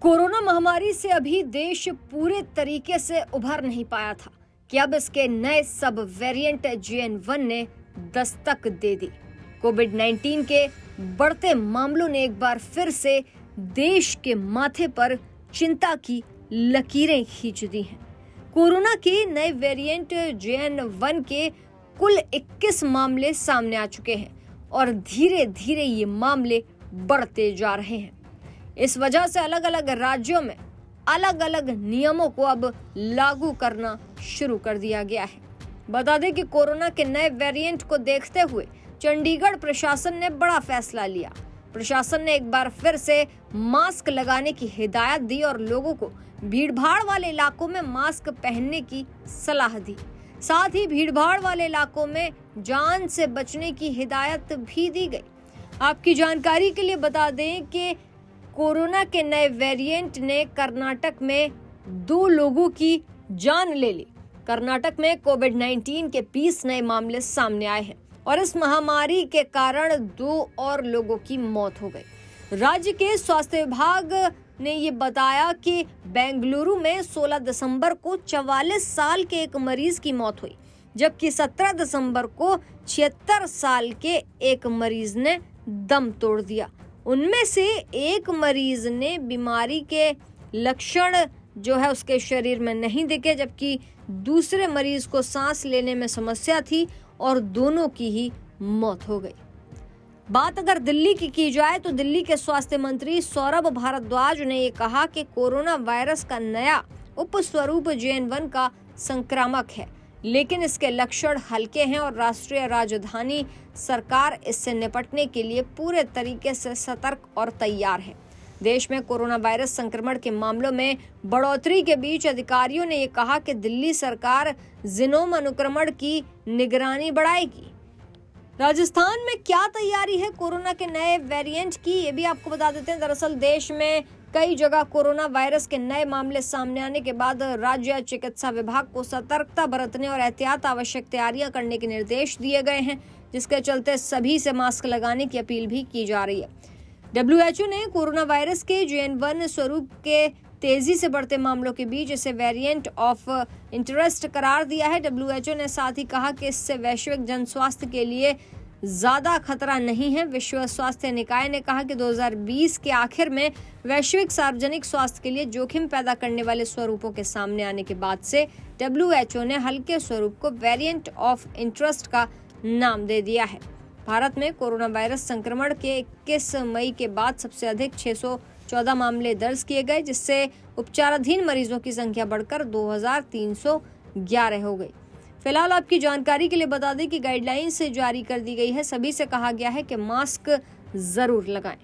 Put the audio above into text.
Corona महामारी से अभी देश पूरे तरीके से उभर नहीं पाया था कि अब इसके नए सब वेरिएंट JN1 ने दस्तक दे दी। कोविड-19 के बढ़ते मामलों ने एक बार फिर से देश के माथे पर चिंता की लकीरें खींच दी हैं। कोरोना के नए वेरिएंट JN1 के कुल 21 मामले सामने आ चुके हैं और धीरे धीरे ये मामले बढ़ते जा रहे हैं। इस वजह से अलग अलग राज्यों में अलग अलग नियमों को अब लागू करना शुरू कर दिया गया है। बता दें कि कोरोना के नए वेरिएंट को देखते हुए चंडीगढ़ प्रशासन ने बड़ा फैसला लिया। प्रशासन ने एक बार फिर से मास्क लगाने की हिदायत दी और लोगों को भीड़भाड़ वाले इलाकों में मास्क पहनने की सलाह दी। साथ ही भीड़भाड़ वाले इलाकों में जान से बचने की हिदायत भी दी गई। आपकी जानकारी के लिए बता दें कि कोरोना के नए वेरिएंट ने कर्नाटक में 2 लोगों की जान ले ली। कर्नाटक में कोविड-19 के 20 नए मामले सामने आए हैं और इस महामारी के कारण 2 और लोगों की मौत हो गई। राज्य के स्वास्थ्य विभाग ने ये बताया कि बेंगलुरु में 16 दिसंबर को 44 साल के एक मरीज की मौत हुई, जबकि 17 दिसंबर को 76 साल के एक मरीज ने दम तोड़ दिया। उनमें से एक मरीज ने बीमारी के लक्षण जो है उसके शरीर में नहीं दिखे, जबकि दूसरे मरीज को सांस लेने में समस्या थी और दोनों की ही मौत हो गई। बात अगर दिल्ली की जाए तो दिल्ली के स्वास्थ्य मंत्री सौरभ भारद्वाज ने ये कहा कि कोरोना वायरस का नया उपस्वरूप JN1 का संक्रामक है, लेकिन इसके लक्षण हल्के हैं और राष्ट्रीय राजधानी सरकार इससे निपटने के लिए पूरे तरीके से सतर्क और तैयार है। देश में कोरोना वायरस संक्रमण के मामलों में बढ़ोतरी के बीच अधिकारियों ने ये कहा कि दिल्ली सरकार जिनोम अनुक्रमण की निगरानी बढ़ाएगी। राजस्थान में क्या तैयारी है कोरोना के नए वेरिएंट की, ये भी आपको बता देते हैं। दरअसल देश में कई जगह कोरोना वायरस के नए मामले सामने आने के बाद राज्य चिकित्सा विभाग को सतर्कता बरतने और एहतियात आवश्यक तैयारियां करने के निर्देश दिए गए हैं, जिसके चलते सभी से मास्क लगाने की अपील भी की जा रही है। WHO ने कोरोना वायरस के JN1 स्वरूप के तेजी से बढ़ते मामलों के बीच इसे वेरिएंट ऑफ इंटरेस्ट करार दिया है। WHO ने साथ ही कहा कि इससे वैश्विक जन स्वास्थ्य के लिए ज्यादा खतरा नहीं है। विश्व स्वास्थ्य निकाय ने कहा कि 2020 के आखिर में वैश्विक सार्वजनिक स्वास्थ्य के लिए जोखिम पैदा करने वाले स्वरूपों के सामने आने के बाद से WHO ने हल्के स्वरूप को वेरिएंट ऑफ इंटरेस्ट का नाम दे दिया है। भारत में कोरोना वायरस संक्रमण के 21 मई के बाद सबसे अधिक 614 मामले दर्ज किए गए, जिससे उपचाराधीन मरीजों की संख्या बढ़कर 2311 हो गई। फिलहाल आपकी जानकारी के लिए बता दें कि गाइडलाइंस जारी कर दी गई है। सभी से कहा गया है कि मास्क जरूर लगाएं।